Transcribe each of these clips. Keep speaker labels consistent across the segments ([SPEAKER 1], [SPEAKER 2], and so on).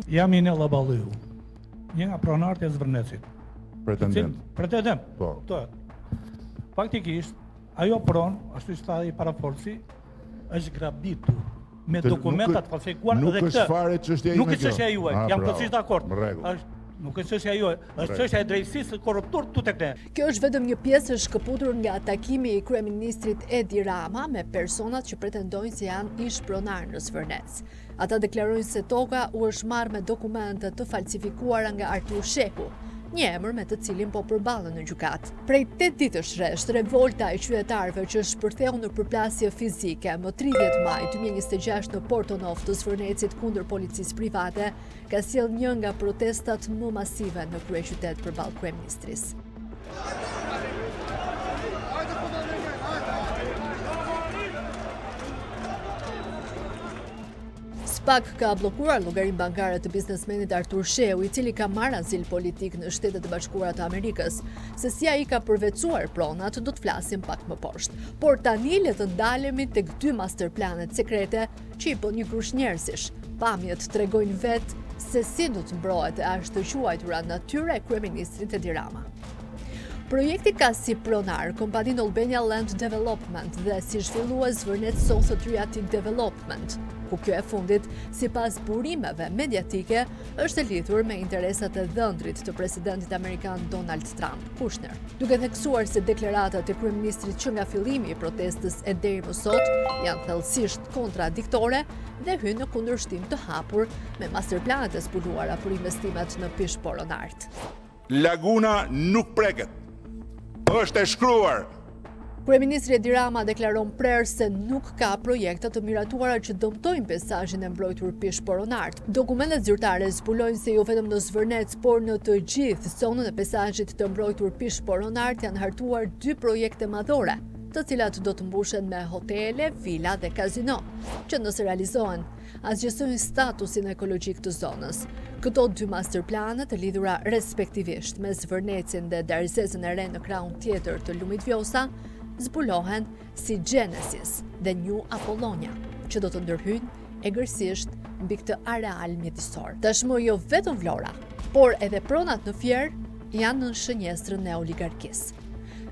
[SPEAKER 1] Jam i Nella Balliu, një nga pronarët e Zvërnecit. Pretendent.
[SPEAKER 2] Po.
[SPEAKER 1] Faktikisht, ajo pronë, ashtu që tha i paraforci, është grabitur me dokumentat falsifikuar dhe
[SPEAKER 2] Nuk është fare çështja ime.
[SPEAKER 1] Nuk është çështja juaj, jam plotësisht dakord.
[SPEAKER 2] Rregull.
[SPEAKER 1] Nuk është çështja juaj, është çështja e drejtësisë së korruptur këtu tek ne.
[SPEAKER 3] Kjo është vetëm një pjesë e shkëputur nga takimi i kryeministrit Edi Rama me personat që pretendojnë se janë ish pronar në Zvërnec. Ata deklarojnë se toka u është marrë me dokumente të falsifikuara nga Artur Sheku, një emër me të cilin po përballen në gjykat. Prej 8 ditësh rresht, revolta e qytetarëve që shpërtheu në përplasje fizike më 30 maj 2026 në Portonov të Zvërnecit kundër policisë private, ka sjell një nga protestat më masive në kryeqytet përballë kryeministrisë. SPAK ka bllokuar llogarinë bankare të biznesmenit Artur Sheku, i cili ka marrë azil politik në Shtetet e Bashkuara të Amerikës. Se si ai ka përveçuar pronat, do të flasim pak më poshtë. Por tani le të ndalemi tek 2 masterplanet sekrete që i bën një grush njerëzish. Pamjet tregojnë vetë se si do të mbrohet e ashtu quajtura natyra e kryeministrit Edi Rama. Projekti ka si pronar kompaninë Albania Land Development dhe si zhvillues Zvërnec South Adriatic Development, ku kjo e fundit, sipas burimeve mediatike, është e lidhur me interesat e dhëndrit të presidentit amerikan Donald Trump, Kushner. Duke theksuar se deklaratat e kryeministrit që nga fillimi i protestës e deri më sot janë thellësisht kontradiktore dhe hynë në kundërshtim të hapur me masterplanet e zbuluara për investimet në Pishporonart.
[SPEAKER 4] Laguna nuk preket. Është e shkruar.
[SPEAKER 3] Kryeministri Edi Rama deklaron prerë se nuk ka projekte të miratuara që dëmtojnë peizazhin e mbrojtur Pishporonart. Dokumentet zyrtare zbulojnë se jo vetëm në Zvërnec, por në të gjithë zonën e peizazhit të mbrojtur Pishporonart janë hartuar 2 projekte madhore, të cilat do të mbushen me hotele, vila dhe kazino, që nëse realizohen, asgjësojnë statusin ekologjik të zonës. Këto 2 masterplanet të lidhura respektivisht me Zvërnecin dhe Darzezën e re në krahun tjetër të lumit Vjosa, zbulohen si Genesis dhe New Apollonia, që do të ndërhyjnë egërsisht mbi këtë areal mjedisor. Tashmë jo vetëm Vlora, por edhe pronat në Fier janë në shënjestrën e oligarkisë.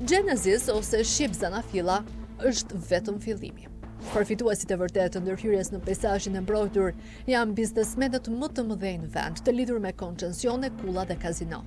[SPEAKER 3] Genesis ose Shqip Zanafilla është vetëm fillimi. Përfituesit e vërtet të ndërhyrjes në peizazhin e mbrojtur janë biznesmenët më të mëdhenj në vend, të lidhur me koncensione, kulla dhe kazino.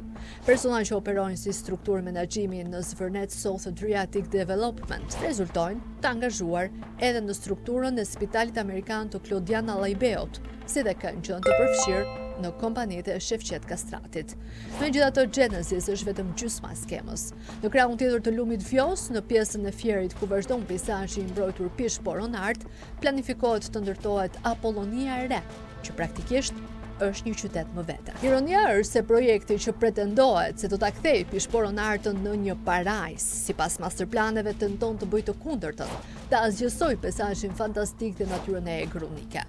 [SPEAKER 3] Persona që operojnë si strukturë menaxhimi në Zvërnec South Adriatic Development rezultojnë të angazhuar edhe në strukturën e Spitalit Amerikan të Klodian Allajbeut, si dhe kanë qenë të përfshirë në kompanitë e Shefqet Kastratit. Megjithatë, Genesis është vetëm gjysma e skemës. Në krahun tjetër të lumit Vjos, në pjesën e Fierit ku vazhdon peizazhi i mbrojtur Pishporonart, planifikohet të ndërtohet Apollonia e re, që praktikisht është një qytet më vete. Ironia është se projekti që pretendohet se do ta kthejë Pishporonartën në një parajs, sipas masterplaneve tenton të bëjë të kundërtën, të asgjësojë peizazhin fantastik dhe natyrën e egër unike.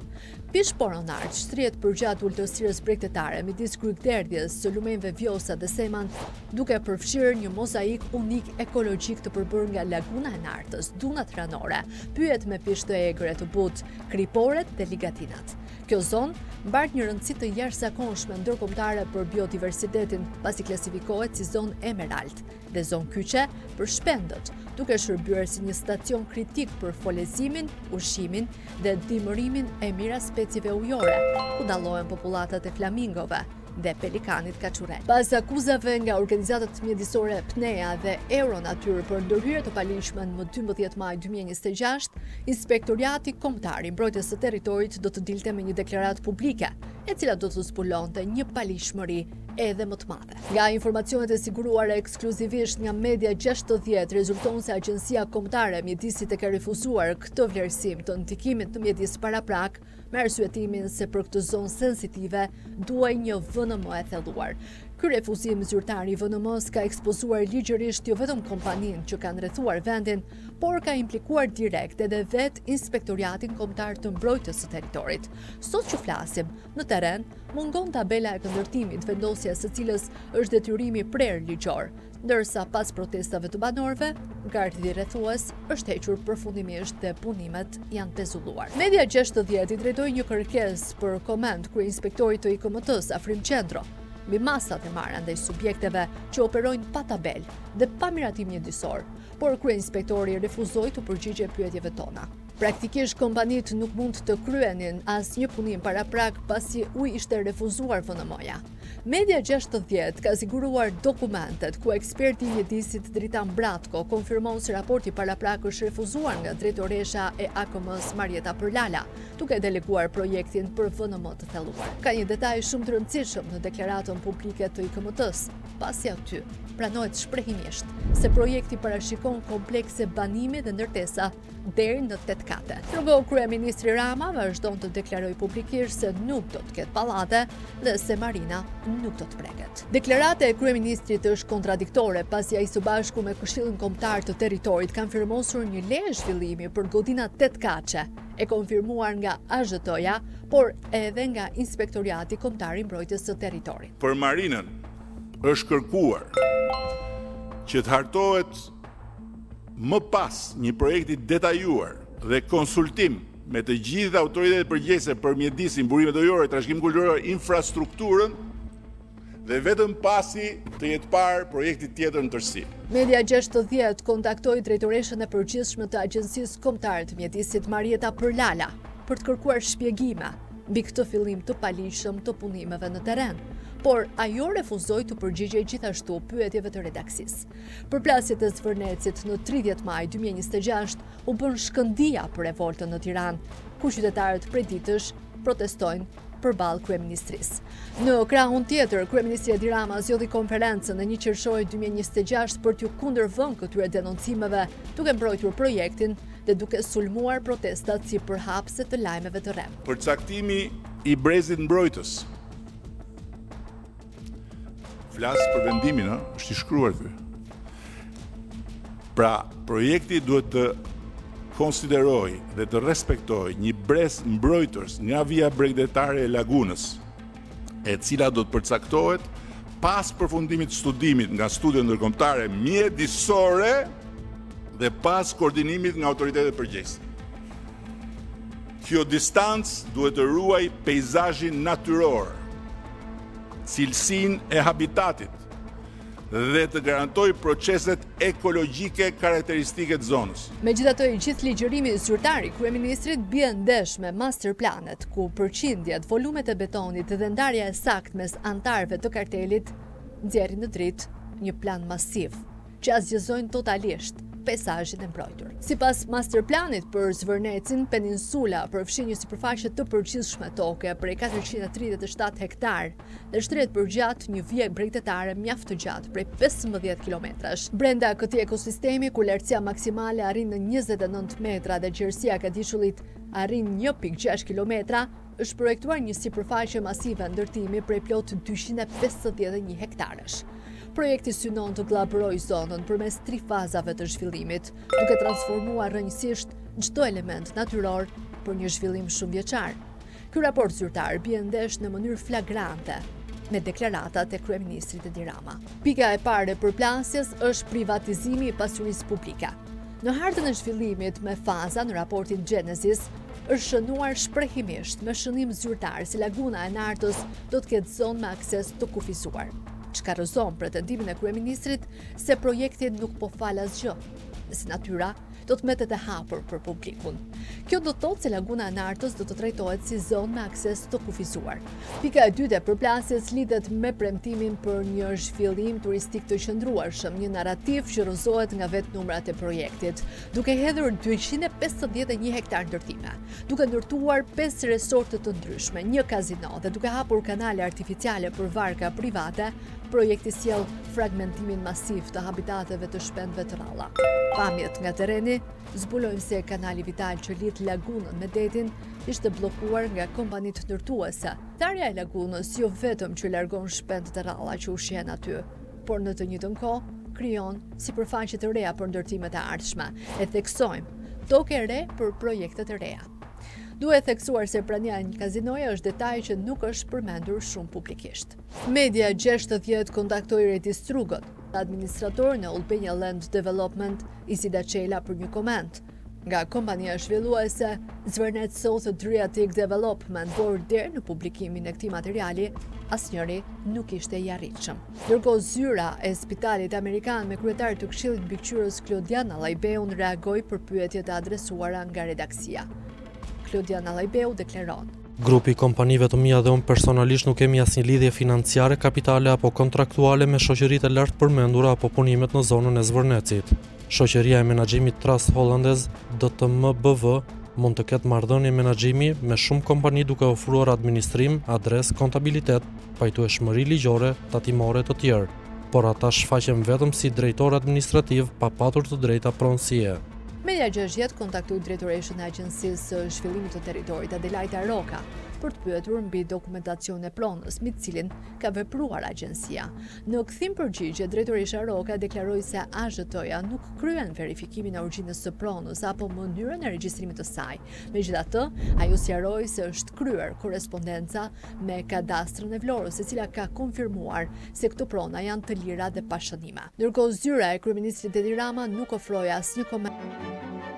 [SPEAKER 3] Pishporonart shtrihet përgjatë ultësirës bregtetare midis kryderdhjes së lumenjve Vjosa dhe Seman, duke përfshirë një mozaik unik ekologjik të përbërë nga laguna e Nartës, dunat hranore, pyet me pishë të egre të butë, kriporet dhe ligatinat. Kjo zonë mbart një rëndësi të jashtëzakonshme ndërkombëtare për biodiversitetin, pasi klasifikohet si zonë emerald dhe zonë kyçe për shpendët, duke shërbyer si një stacion kritik për folezimin, ushqimin dhe dimërimin e mira specieve ujore, ku dallohen popullatat e flamingove dhe pelikanit kaçurel. Pas akuzave nga organizatat mjedisore PNEA dhe Euronatyr për ndërhyrje të paligjshme më 12 maj 2026, Inspektoriati Kombëtar i Mbrojtjes së Territorit do të dilte me një deklaratë publike, e cila do të zbulonte një paligjshmëri edhe më të madhe. Nga informacionet e siguruara ekskluzivisht nga Media 60, rezulton se Agjencia Kombëtare e Mjedisit e ka refuzuar këtë vlerësim të ndikimit në mjedis paraprak, me arsyetimin se për këtë zonë sensitive duhej një VNM e thelluar. Ky refuzim zyrtar i VNM-s ka ekspozuar ligjërisht jo vetëm kompaninë që kanë rrethuar vendin, por ka implikuar direkt edhe vet Inspektoriatin Kombëtar të Mbrojtjes së Territorit. Sot që flasim, në terren mungon tabela e këndërtimit, vendosja së cilës është detyrimi prerë ligjor, ndërsa pas protestave të banorëve, gardhi rrethues është hequr përfundimisht dhe punimet janë pezulluar. Media 60 i drejtoi një kërkesë për koment kryeinspektorit të IKMT-s Afrim Qendro mbi masat e marra ndaj subjekteve që operojnë pa tabel dhe pa miratim mjedisor, por kryeinspektori refuzoi të përgjigjë pyetjeve tona. Praktikisht kompanitë nuk mund të kryenin asnjë punim paraprak pasi u ishte refuzuar VNM-ja. Media 60 ka siguruar dokumentet ku eksperti i mjedisit Dritan Bratko konfirmon se raporti paraprak është refuzuar nga drejtoresha e AKM-s Marieta Përlala, duke deleguar projektin për VNM të thelluar. Ka një detaj shumë të rëndësishëm në deklaratën publike të IKMT-s, pasi aty pranohet shprehimisht se projekti parashikon komplekse banimi dhe ndërtesa deri në 8 kate. Rrugor kryeministri Rama vazhdon të deklarojë publikisht se nuk do të ketë pallate dhe se Marina nuk do të preket. Deklarata e kryeministrit është kontradiktore pasi ai së bashku me Këshillin Kombëtar të Territorit kanë firmosur një leje zhvillimi për godina 8 kaçe, e konfirmuar nga AZT-ja, por edhe nga Inspektoriati Kombëtar i Mbrojtjes së Territorit.
[SPEAKER 4] Për Marinën është kërkuar që të hartohet më pas një projekti detajuar dhe konsultim me të gjitha autoritetet përgjegjëse për mjedisin, burimet ujore, trashëgim kulturor, infrastrukturën dhe vetëm pasi të jetë parë projekti tjetër në tërësi.
[SPEAKER 3] Media 60 kontaktoi drejtoreshën e përgjithshme të Agjencisë Kombëtare të Mjedisit Marieta Përlala për të kërkuar shpjegime mbi këtë fillim të paligjshëm të punimeve në terren, por ajo refuzoi të përgjigjej gjithashtu pyetjeve të redaksisë. Përplasjet e Zvërnecit në 30 maj 2026 u bën shkëndija për revoltën në Tiranë, ku qytetarët prej ditësh protestojnë përballë kryeministrisë. Në krahun tjetër, kryeministri Edi Rama zgjodhi konferencën në 1 qershor 2026 për t'u kundërvënë këtyre denoncimeve, duke mbrojtur projektin dhe duke sulmuar protestat si përhapse të lajmeve të rrem.
[SPEAKER 4] Përcaktimi i brezit mbrojtës. Flas për vendimin, është i shkruar ky. Pra, projekti duhet të konsideroj dhe të respektoj një brez mbrojtës nga vija bregdetare e lagunës, e cila do të përcaktohet pas përfundimit studimit nga studiet ndërkombëtare mjedisore dhe pas koordinimit nga autoritetet përgjegjëse. Kjo distancë duhet të ruaj peizazhin natyror, cilësinë e habitatit dhe të garantoj proceset ekologjike karakteristike të zonës.
[SPEAKER 3] Megjithatë, i gjithë ligjërimi zyrtar i kryeministrit bie ndesh me masterplanet, ku përqindjet, volumet e betonit dhe ndarja e saktë mes antarëve të kartelit nxjerrin në dritë një plan masiv që asgjëzojnë totalisht peizazhin e mbrojtur. Sipas masterplanit për Zvërnecin, peninsula përfshin një sipërfaqe të përgjithshme toke prej 437 hektar dhe shtret përgjat një vijë bregdetare mjaft të gjatë prej 15 kilometrash. Brenda këtij ekosistemi, ku lartësia maksimale arrin në 29 metra dhe gjerësia ka disullit arrin 1.6 kilometra, është projektuar një sipërfaqe masive ndërtimi prej plot 251 hektarësh. Projekti synon të glabërojë zonën përmes 3 fazave të zhvillimit, duke transformuar rrënjësisht çdo element natyror për një zhvillim shumëvjeçar. Ky raport zyrtar bie ndesh në mënyrë flagrante me deklaratat e kryeministrit Edi Rama. Pika e parë e përplasjes është privatizimi i pasurisë publike. Në hartën e zhvillimit me faza në raportin Genesis është shënuar shprehimisht me shënim zyrtar se laguna e Nartës do të ketë zonë me akses të kufizuar, çka rrëzon pretendimin e kryeministrit se projekti nuk po fal asgjë, se natyra do të mbetet e hapur për publikun. Kjo do të thotë se laguna e Nartës do të trajtohet si zonë me akses të kufizuar. Pika e dytë e përplasjes lidhet me premtimin për një zhvillim turistik të qëndrueshëm, një narrativ që rrëzohet nga vetë numrat e projektit, duke hedhur 251 hektar ndërtime, duke ndërtuar 5 resorte të ndryshme, një kazino dhe duke hapur kanale artificiale për varka private. Projekti sjell fragmentimin masiv të habitateve të shpendëve të ralla. Pamjet nga terreni zbulojnë se kanali vital që lidh lidhet lagunën me detin ishte bllokuar nga kompanitë ndërtuese. Ndarja e lagunës jo vetëm që largon shpend të rralla që ushqen aty, por në të njëjtën kohë krijon sipërfaqe të reja për ndërtimet e ardhshme. E theksojmë tokë e re për projekte të reja. Duhet theksuar se prania e një kazinoje është detaj që nuk është përmendur shumë publikisht. Media 60 kontaktoi Redi Strugën, administrator në Albania Land Development, Isida Çela për një koment. Nga kompania zhvilluese Zvërnet South Adriatic Development, por deri në publikimin e këtij materiali, asnjëri nuk ishte i arritshëm. Ndërkohë zyra e Spitalit Amerikan me kryetar të Këshillit Mbikëqyrës Klodiana Llajbeun reagoi për pyetjet e adresuara nga redaksia. Klodiana Llajbeu deklaron:
[SPEAKER 2] Grupi i kompanive të mia dhe unë personalisht nuk kemi asnjë lidhje financiare, kapitale apo kontraktuale me shoqëritë e lartë përmendura apo punimet në zonën e Zvërnecit. Shoqëria e menaxhimit Trust Hollandes DTMBV mund të ketë marrëdhënie menaxhimi me shumë kompani duke ofruar administrim, adres, kontabilitet, pajtueshmëri ligjore, tatimore të tjerë, por ata shfaqen vetëm si drejtor administrativ pa patur të drejta pronësie.
[SPEAKER 3] Media 60 kontaktoi drejtoreshën e Agjencisë së Zhvillimit të Territorit Adelaida Roka për të pyetur mbi dokumentacionin e pronës me të cilin ka vepruar agjencia. Në kthim përgjigje, drejtoresha Roka deklaroi se AZT-ja nuk kryen verifikimin e origjinës së pronës apo mënyrën e regjistrimit të saj. Megjithatë, ajo sqaroi se është kryer korrespondenca me kadastrën e Vlorës, e cila ka konfirmuar se këto prona janë të lira dhe pa shënime. Ndërkohë zyra e kryeministrit Edi Rama nuk ofroi asnjë koment.